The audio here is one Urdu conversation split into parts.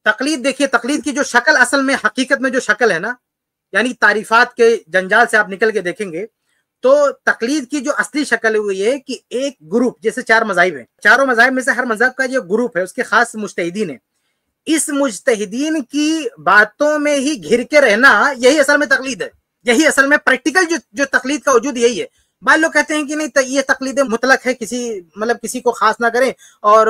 تقلید دیکھیے، تقلید کی جو شکل اصل میں حقیقت میں جو شکل ہے نا، یعنی تعریفات کے جنجال سے آپ نکل کے دیکھیں گے تو تقلید کی جو اصلی شکل ہے وہ یہ ہے کہ ایک گروپ، جیسے 4 مذاہب ہیں، چاروں مذاہب میں سے ہر مذہب کا جو گروپ ہے اس کے خاص مجتہدین ہیں، اس مجتہدین کی باتوں میں ہی گھر کے رہنا، یہی اصل میں تقلید ہے، یہی اصل میں پریکٹیکل جو تقلید کا وجود یہی ہے۔ بعض لوگ کہتے ہیں کہ نہیں یہ تقلید مطلق ہے، کسی کو خاص نہ کریں اور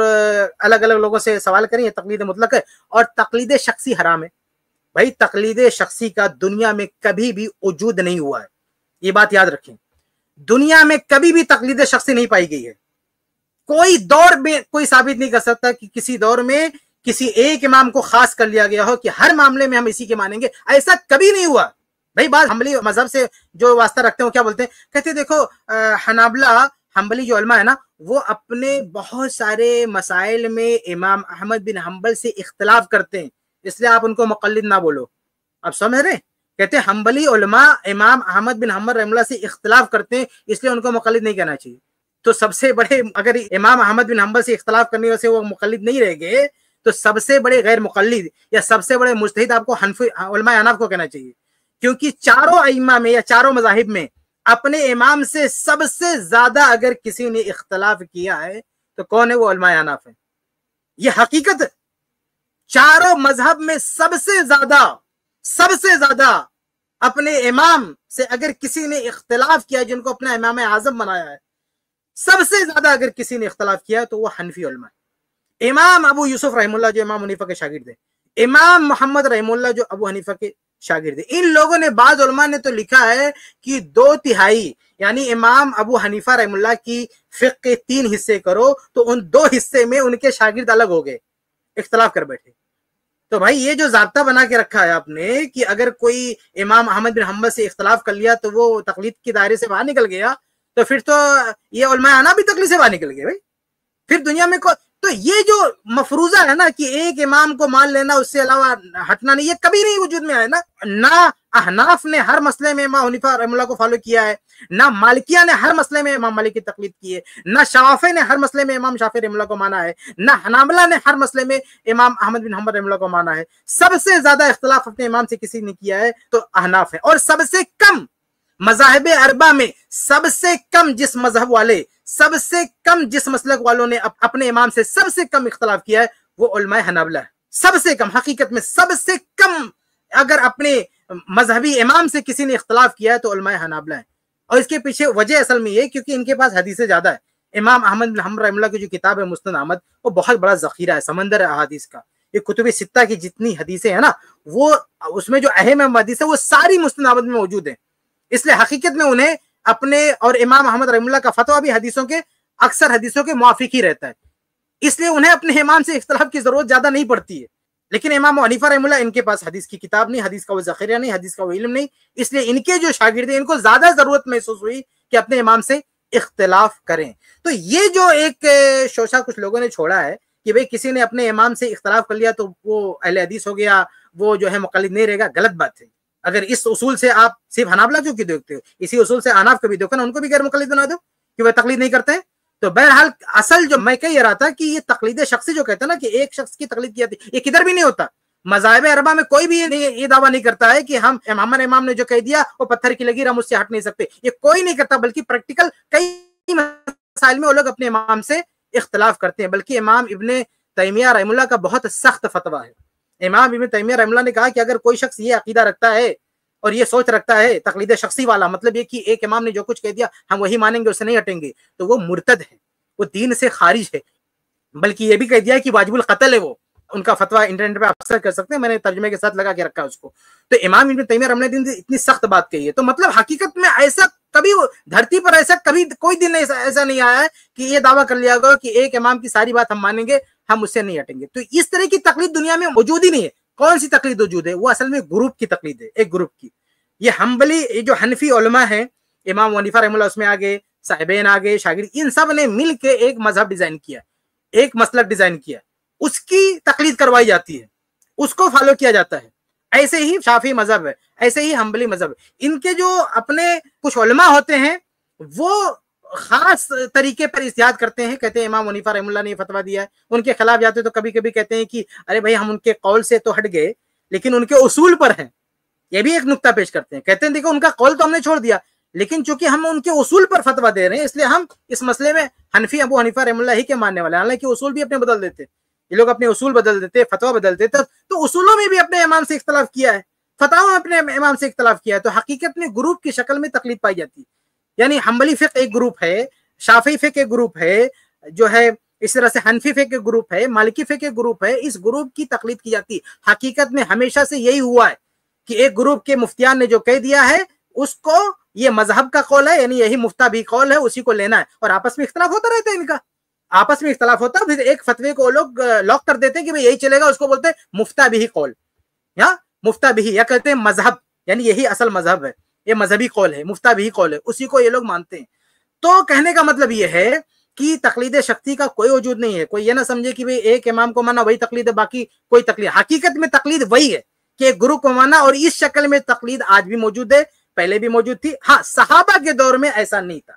الگ الگ لوگوں سے سوال کریں، یہ تقلید مطلق ہے، اور تقلید شخصی حرام ہے۔ بھائی تقلید شخصی کا دنیا میں کبھی بھی وجود نہیں ہوا ہے، یہ بات یاد رکھیں، دنیا میں کبھی بھی تقلید شخصی نہیں پائی گئی ہے۔ کوئی دور میں کوئی ثابت نہیں کر سکتا کہ کسی دور میں کسی ایک امام کو خاص کر لیا گیا ہو کہ ہر معاملے میں ہم اسی کے مانیں گے، ایسا کبھی نہیں ہوا۔ بھائی بعض حنبلی مذہب سے جو واسطہ رکھتے ہیں وہ کیا بولتے ہیں، کہتے ہیں دیکھو حنبلی جو علماء ہے نا وہ اپنے بہت سارے مسائل میں امام احمد بن حنبل سے اختلاف کرتے ہیں، اس لیے آپ ان کو مقلد نہ بولو۔ آپ سمجھ رہے ہیں؟ کہتے ہیں حنبلی علماء امام احمد بن حنبل رحمہ اللہ سے اختلاف کرتے ہیں، اس لیے ان کو مقلد نہیں کہنا چاہیے۔ تو سب سے بڑے، اگر امام احمد بن حنبل سے اختلاف کرنے سے وہ مقلد نہیں رہ گئے تو سب سے بڑے غیر مقلد یا سب سے بڑے مجتہد آپ کو علماء احناف کو کہنا چاہیے، کیونکہ چاروں ائمہ میں یا چاروں مذاہب میں اپنے امام سے سب سے زیادہ اگر کسی نے اختلاف کیا ہے تو کون ہے؟ وہ علماء احناف ہے۔ یہ حقیقت ہے، چاروں مذہب میں سب سے زیادہ اپنے امام سے اگر کسی نے اختلاف کیا، جن کو اپنا امام اعظم بنایا ہے، سب سے زیادہ اگر کسی نے اختلاف کیا تو وہ حنفی علماء ہے۔ امام ابو یوسف رحمہ اللہ جو امام حنیفہ کے شاگرد ہیں، امام محمد رحمہ اللہ جو ابو حنیفہ کے شاگرد ہیں، ان لوگوں نے، بعض علماء نے تو لکھا ہے کہ 2/3 یعنی امام ابو حنیفہ رحمہ اللہ کی فقہ کے 3 حصے کرو تو ان 2 حصے میں ان کے شاگرد الگ ہو گئے، اختلاف کر بیٹھے۔ تو بھائی یہ جو ضابطہ بنا کے رکھا ہے آپ نے کہ اگر کوئی امام احمد بن حنبل سے اختلاف کر لیا تو وہ تقلید کے دائرے سے باہر نکل گیا، تو پھر تو یہ علماء احناف بھی تقلید سے باہر نکل گئے۔ بھائی پھر دنیا میں تو یہ جو مفروضہ ہے نا کہ ایک امام کو مان لینا اس سے علاوہ ہٹنا نہیں، یہ کبھی نہیں وجود میں آیا نا۔ نہ احناف نے ہر مسئلے میں امام حنیفہ رحمہ اللہ کو فالو کیا ہے، نہ مالکیہ نے ہر مسئلے میں امام مالک کی تقلید کی ہے، نہ شافعی نے ہر مسئلے میں امام شافعی رحمہ اللہ کو مانا ہے، نہ حنابلہ نے ہر مسئلے میں امام احمد بن حنبل رحمہ اللہ کو مانا ہے۔ سب سے زیادہ اختلاف اپنے امام سے کسی نے کیا ہے تو احناف ہے، اور سب سے کم مذاہب اربعہ میں سب سے کم جس مذہب والے، سب سے کم جس مسلک والوں نے اپنے امام سے سب سے کم اختلاف کیا ہے وہ علماء حنابلہ ہے۔ سب سے کم، حقیقت میں سب سے کم اگر اپنے مذہبی امام سے کسی نے اختلاف کیا ہے تو علماء حنابلہ ہیں۔ اور اس کے پیچھے وجہ اصل میں یہ کیونکہ ان کے پاس حدیثیں زیادہ ہے۔ امام احمد بن حنبل رحمہ اللہ کی جو کتاب ہے مسند احمد، وہ بہت بڑا ذخیرہ ہے، سمندر ہے احادیث کا۔ یہ کتب ستہ کی جتنی حدیثیں ہیں نا، وہ اس میں جو اہم حدیث ہے وہ ساری مسند احمد میں موجود ہیں، اس لیے حقیقت میں انہیں اپنے اور امام احمد رحمہ اللہ کا فتویٰ بھی اکثر حدیثوں کے موافق ہی رہتا ہے، اس لیے انہیں اپنے امام سے اختلاف کی ضرورت زیادہ نہیں پڑتی ہے۔ لیکن امام حنیفہ رحمہ اللہ، ان کے پاس حدیث کی کتاب نہیں، حدیث کا وہ ذخیرہ نہیں، حدیث کا وہ علم نہیں، اس لیے ان کے جو شاگرد ہیں ان کو زیادہ ضرورت محسوس ہوئی کہ اپنے امام سے اختلاف کریں۔ تو یہ جو ایک شوشہ کچھ لوگوں نے چھوڑا ہے کہ بھئی کسی نے اپنے امام سے اختلاف کر لیا تو وہ اہل حدیث ہو گیا، وہ جو ہے مقلد نہیں رہے گا، غلط بات ہے۔ اگر اس اصول سے آپ صرف حنابلہ کیوں دیکھتے ہو، اسی اصول سے احناف کو بھی دیکھو نا، ان کو بھی غیر مقلد بنا دو کہ وہ تقلید نہیں کرتے ہیں۔ تو بہرحال اصل جو میں کہہ رہا تھا کہ یہ تقلید شخصی جو کہتے ہیں نا کہ ایک شخص کی تقلید کی جاتی ہے، یہ کدھر بھی نہیں ہوتا۔ مذاہب اربعہ میں کوئی بھی یہ دعویٰ نہیں کرتا ہے کہ ہم امام نے جو کہہ دیا وہ پتھر کی لکیر، ہم اس سے ہٹ نہیں سکتے، یہ کوئی نہیں کرتا، بلکہ پریکٹیکل کئی مسائل میں وہ لوگ اپنے امام سے اختلاف کرتے ہیں۔ بلکہ امام ابن تیمیہ رحمہ اللہ کا بہت سخت فتویٰ ہے۔ امام ابن تیمیہ رحمہ اللہ نے کہا کہ اگر کوئی شخص یہ عقیدہ رکھتا ہے اور یہ سوچ رکھتا ہے تقلید شخصی والا، مطلب یہ کہ ایک امام نے جو کچھ کہہ دیا ہم وہی مانیں گے، اس سے نہیں ہٹیں گے، تو وہ مرتد ہے، وہ دین سے خارج ہے۔ بلکہ یہ بھی کہہ دیا کہ واجب القتل ہے وہ، ان کا فتویٰ انٹرنیٹ پہ اکثر کر سکتے ہیں، میں نے ترجمے کے ساتھ لگا کے رکھا اس کو۔ تو امام ابن تیمیہ رحمہ اللہ نے اتنی سخت بات کہی ہے، تو مطلب حقیقت میں ایسا کبھی دھرتی پر ایسا کبھی کوئی دن ایسا نہیں آیا ہے کہ یہ دعویٰ کر لیا گیا کہ ایک امام کی ساری بات ہم مانیں گے، ہم اس سے نہیں ہٹیں گے۔ تو اس طرح کی تقلید دنیا میں موجود ہی نہیں ہے۔ کون سی تقلید موجود ہے؟ وہ اصل میں گروپ کی تقلید ہے، ایک گروپ کی۔ یہ حنبلی، یہ جو حنفی علماء ہیں، امام حنیفہ رحمہ اللہ اس میں آگے، صاحبین آگے، شاگرد، ان سب نے مل کے ایک مذہب ڈیزائن کیا، ایک مسلک ڈیزائن کیا، اس کی تقلید کروائی جاتی ہے، اس کو فالو کیا جاتا ہے۔ ایسے ہی شافعی مذہب ہے، ایسے ہی حنبلی مذہب ہے۔ ان کے جو اپنے کچھ علماء ہوتے ہیں وہ خاص طریقے پر اجتہاد کرتے ہیں. کہتے ہیں امام حنیفہ رحمہ اللہ نے یہ فتویٰ دیا ہے. ان کے خلاف جاتے تو کبھی کبھی کہتے ہیں کہ ارے بھائی ہم ان کے قول سے تو ہٹ گئے لیکن ان کے اصول پر ہیں. یہ بھی ایک نقطہ پیش کرتے ہیں. کہتے ہیں دیکھو ان کا قول تو ہم نے چھوڑ دیا لیکن چونکہ ہم ان کے اصول پر فتویٰ دے رہے ہیں اس لیے ہم اس مسئلے میں حنفی ابو حنیفہ رحمہ اللہ ہی کے ماننے والے ہیں. حالانکہ اصول بھی اپنے بدل دیتے, یہ لوگ اپنے اصول بدل دیتے, فتویٰ بدل دیتے. تو اصولوں میں بھی اپنے امام سے اختلاف کیا ہے, فتاوی میں اپنے امام سے اختلاف کیا ہے. تو حقیقت میں گروپ کی شکل میں تقلید پائی جاتی ہے. یعنی حنبلی فقہ ایک گروپ ہے, شافعی فقہ ایک گروپ ہے, جو ہے اس طرح سے حنفی فقہ ایک گروپ ہے, مالکی فقہ ایک گروپ ہے. اس گروپ کی تقلید کی جاتی ہے. حقیقت میں ہمیشہ سے یہی ہوا ہے کہ ایک گروپ کے مفتیان نے جو کہہ دیا ہے اس کو یہ مذہب کا قول ہے, یعنی یہی مفتہ بھی قول ہے, اسی کو لینا ہے. اور آپس میں اختلاف ہوتا رہتا ہے ان کا, آپس میں اختلاف ہوتا ہے. پھر ایک فتوے کو لوگ لاک کر دیتے ہیں کہ یہی چلے گا, اس کو بولتے ہیں مفتہ بھی قول یا مفتہ بھی, یا کہتے ہیں مذہب, یعنی یہی اصل مذہب ہے, یہ مذہبی قول ہے, مفتہ بھی قول ہے, اسی کو یہ لوگ مانتے ہیں. تو کہنے کا مطلب یہ ہے کہ تقلید شخصی کا کوئی وجود نہیں ہے. کوئی یہ نہ سمجھے کہ ایک امام کو مانا وہی تقلید ہے, باقی کوئی تقلید. حقیقت میں تقلید وہی ہے کہ ایک گروہ کو مانا, اور اس شکل میں تقلید آج بھی موجود ہے, پہلے بھی موجود تھی. ہاں صحابہ کے دور میں ایسا نہیں تھا.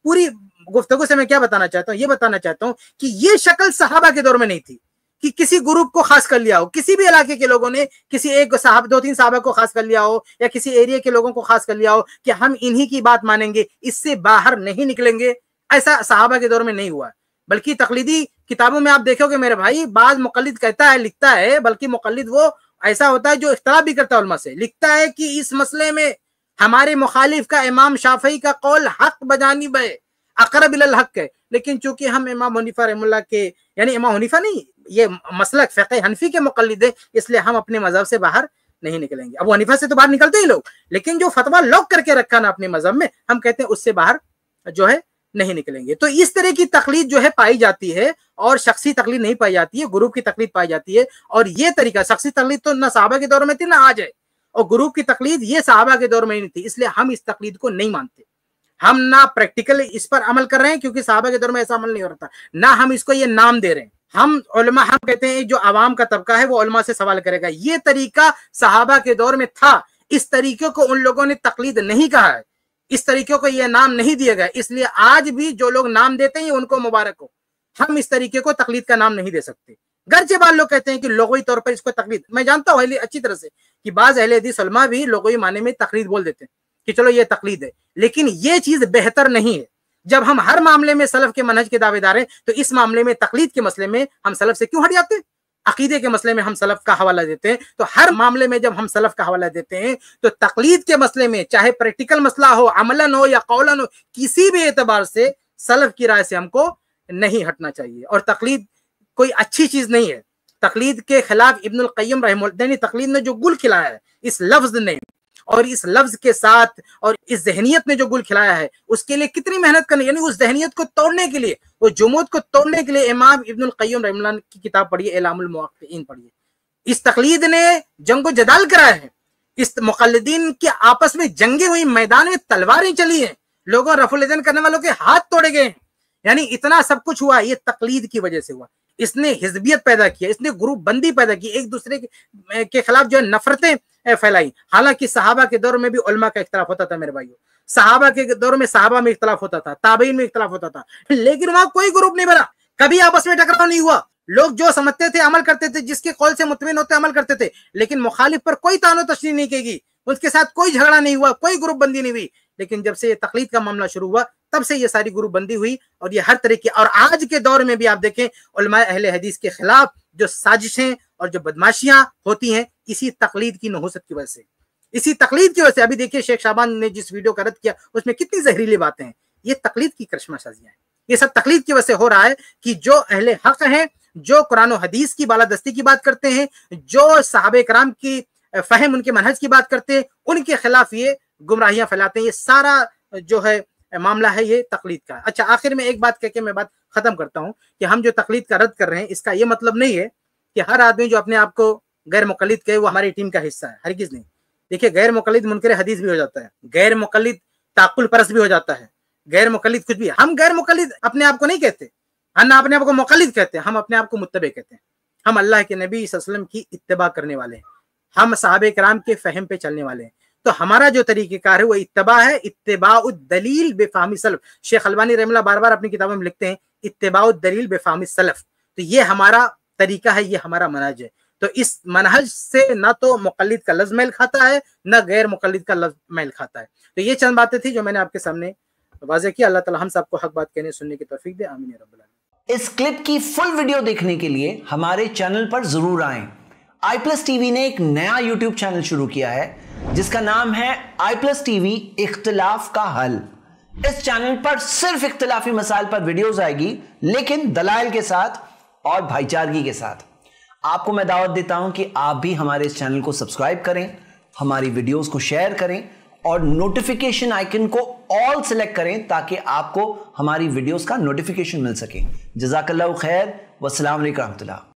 پوری گفتگو سے میں کیا بتانا چاہتا ہوں, یہ بتانا چاہتا ہوں کہ یہ شکل صحابہ کے دور میں نہیں تھی کہ کسی گروپ کو خاص کر لیا ہو, کسی بھی علاقے کے لوگوں نے کسی ایک صحابہ, 2-3 صحابہ کو خاص کر لیا ہو, یا کسی ایریا کے لوگوں کو خاص کر لیا ہو کہ ہم انہی کی بات مانیں گے, اس سے باہر نہیں نکلیں گے. ایسا صحابہ کے دور میں نہیں ہوا. بلکہ تقلیدی کتابوں میں آپ دیکھو کہ میرے بھائی بعض مقلد کہتا ہے, لکھتا ہے, بلکہ مقلد وہ ایسا ہوتا ہے جو اختلاف بھی کرتا ہے علماء سے, لکھتا ہے کہ اس مسئلے میں ہمارے مخالف کا امام شافعی کا قول حق بجانب ہے, اقرب الی الحق ہے. لیکن چونکہ ہم امام حنیفہ رحمہ اللہ کے, یعنی امام حنیفہ نہیں, یہ مسلک فقہ حنفی کے مقلد ہیں, اس لیے ہم اپنے مذہب سے باہر نہیں نکلیں گے. ابو حنیفہ سے تو باہر نکلتے ہی لوگ, لیکن جو فتویٰ لاک کر کے رکھا نا اپنے مذہب میں, ہم کہتے ہیں اس سے باہر جو ہے نہیں نکلیں گے. تو اس طرح کی تقلید جو ہے پائی جاتی ہے, اور شخصی تقلید نہیں پائی جاتی ہے, گروپ کی تقلید پائی جاتی ہے. اور یہ طریقہ شخصی تقلید تو نہ صحابہ کے دور میں تھی نہ آج ہے, اور گروپ کی تقلید یہ صحابہ کے دور میں نہیں تھی. اس لیے ہم اس تقلید کو نہیں مانتے. ہم نہ پریکٹیکل اس پر عمل کر رہے ہیں کیونکہ صحابہ کے دور میں ایسا عمل نہیں ہو رہا تھا, نہ ہم اس کو یہ نام دے رہے ہیں. ہم علماء, ہم کہتے ہیں جو عوام کا طبقہ ہے وہ علماء سے سوال کرے گا. یہ طریقہ صحابہ کے دور میں تھا, اس طریقے کو ان لوگوں نے تقلید نہیں کہا ہے, اس طریقے کو یہ نام نہیں دیا گیا. اس لیے آج بھی جو لوگ نام دیتے ہیں ان کو مبارک ہو. ہم اس طریقے کو تقلید کا نام نہیں دے سکتے. گرچہ بعض لوگ کہتے ہیں کہ لغوی طور پر اس کو تقلید, میں جانتا ہوں اچھی طرح سے کہ بعض اہل حدیث علماء بھی لغوی معنی میں تقلید بول دیتے ہیں کہ چلو یہ تقلید ہے, لیکن یہ چیز بہتر نہیں ہے. جب ہم ہر معاملے میں سلف کے منہج کے دعوے دار ہیں تو اس معاملے میں تقلید کے مسئلے میں ہم سلف سے کیوں ہٹ جاتے ہیں؟ عقیدے کے مسئلے میں ہم سلف کا حوالہ دیتے ہیں, تو ہر معاملے میں جب ہم سلف کا حوالہ دیتے ہیں تو تقلید کے مسئلے میں چاہے پریکٹیکل مسئلہ ہو, عملاً ہو یا قولاً ہو, کسی بھی اعتبار سے سلف کی رائے سے ہم کو نہیں ہٹنا چاہیے. اور تقلید کوئی اچھی چیز نہیں ہے. تقلید کے خلاف ابن القیم رحمہ اللہ نے تقلید نے جو گل کھلایا ہے اس لفظ نے, اور اس لفظ کے ساتھ اور اس ذہنیت نے جو گل کھلایا ہے, اس کے لیے کتنی محنت کرنی, یعنی اس ذہنیت کو توڑنے کے لیے, وہ جمود کو توڑنے کے لیے امام ابن القیم رحمہ اللہ کی کتاب پڑھیے, اعلام الموقعین پڑھیے. اس تقلید نے جنگ و جدال کرایا ہے, اس مقلدین کے آپس میں جنگیں ہوئی, میدان میں تلواریں چلی ہیں, لوگوں رفع الیدین کرنے والوں کے ہاتھ توڑے گئے ہیں. یعنی اتنا سب کچھ ہوا یہ تقلید کی وجہ سے ہوا. اس نے حزبیت پیدا کیا, اس نے گروپ بندی پیدا کی, ایک دوسرے کے خلاف جو ہے نفرتیں پھیلائی. حالانکہ صحابہ کے دور میں بھی علماء کا اختلاف ہوتا تھا میرے بھائیوں, صحابہ کے دور میں صحابہ میں اختلاف ہوتا تھا, تابعین میں اختلاف ہوتا تھا, لیکن وہاں کوئی گروپ نہیں بنا, کبھی آپس میں ٹکراؤ نہیں ہوا. لوگ جو سمجھتے تھے عمل کرتے تھے, جس کے قول سے مطمئن ہوتے عمل کرتے تھے, لیکن مخالف پر کوئی طعن و تشنیع نہیں کی گئی, اس کے ساتھ کوئی جھگڑا نہیں ہوا, کوئی گروپ بندی نہیں ہوئی. لیکن جب سے یہ تقلید کا معاملہ شروع ہوا تب سے یہ ساری گروپ بندی ہوئی, اور یہ ہر طرح کی. اور آج کے دور میں بھی آپ دیکھیں علماء اہل حدیث کے خلاف جو سازشیں اور جو بدماشیاں ہوتی ہیں اسی تقلید کی نحوست کی وجہ سے, اسی تقلید کی وجہ سے. ابھی دیکھیے شیخ شعبان نے جس ویڈیو کا رد کیا اس میں کتنی زہریلی باتیں ہیں. یہ تقلید کی کرشمہ سازیاں ہیں, یہ سب تقلید کی وجہ سے ہو رہا ہے کہ جو اہل حق ہیں, جو قرآن و حدیث کی بالادستی کی بات کرتے ہیں, جو صحابہ کرام کی فہم ان کے منہج کی بات کرتے ہیں, ان کے خلاف یہ گمراہیاں پھیلاتے ہیں. یہ سارا جو ہے معاملہ ہے یہ تقلید کا. اچھا آخر میں ایک بات کہہ کے میں بات ختم کرتا ہوں کہ ہم جو تقلید کا رد کر رہے ہیں اس کا یہ مطلب نہیں ہے کہ ہر آدمی جو اپنے آپ کو غیر مقلد کہے وہ ہماری ٹیم کا حصہ ہے, ہرگز نہیں. دیکھیے غیر مقلد منکر حدیث بھی ہو جاتا ہے, غیر مقلد تعقل پرست بھی ہو جاتا ہے, غیر مقلد کچھ بھی. ہم غیر مقلد اپنے آپ کو نہیں کہتے, ہم نہ اپنے آپ کو مقلد کہتے ہیں, ہم اپنے آپ کو متبع کہتے ہیں. ہم اللہ کے نبی صلی اللہ علیہ وسلم کی اتباع کرنے والے ہیں, ہم صحابہ کرام کے فہم پہ چلنے والے ہیں. تو ہمارا جو طریقہ کار ہے وہ اتباع ہے، اتباع الدلیل بفہم سلف. شیخ البانی رحمہ اللہ بار بار اپنی کتابوں میں لکھتے ہیں اتباع الدلیل بفہم سلف. تو یہ ہمارا طریقہ ہے، یہ ہمارا منہج ہے. تو اس منہج سے نہ تو مقلد کا لفظ میل کھاتا ہے، نہ غیر مقلد کا لفظ میل کھاتا ہے. تو یہ چند باتیں تھی جو میں نے آپ کے سامنے واضح کی. اللہ تعالی ہم سب کو حق بات کہنے سننے کی توفیق دے. آمین یا رب العالمین. اس کلپ کی فل ویڈیو دیکھنے کے لیے ہمارے چینل پر ضرور آئیں. آئی پلس ٹی وی نے ایک نیا یوٹیوب چینل شروع کیا ہے جس کا نام ہے آئی پلس ٹی وی اختلاف کا حل. اس چینل پر صرف اختلافی مسائل پر ویڈیوز آئے گی، لیکن دلائل کے ساتھ اور بھائی چارگی کے ساتھ. آپ کو میں دعوت دیتا ہوں کہ آپ بھی ہمارے اس چینل کو سبسکرائب کریں، ہماری ویڈیوز کو شیئر کریں اور نوٹیفیکیشن آئیکن کو آل سلیکٹ کریں تاکہ آپ کو ہماری ویڈیوز کا نوٹیفیکیشن مل سکے. جزاک اللہ خیر، والسلام علیکم ورحمۃ اللہ.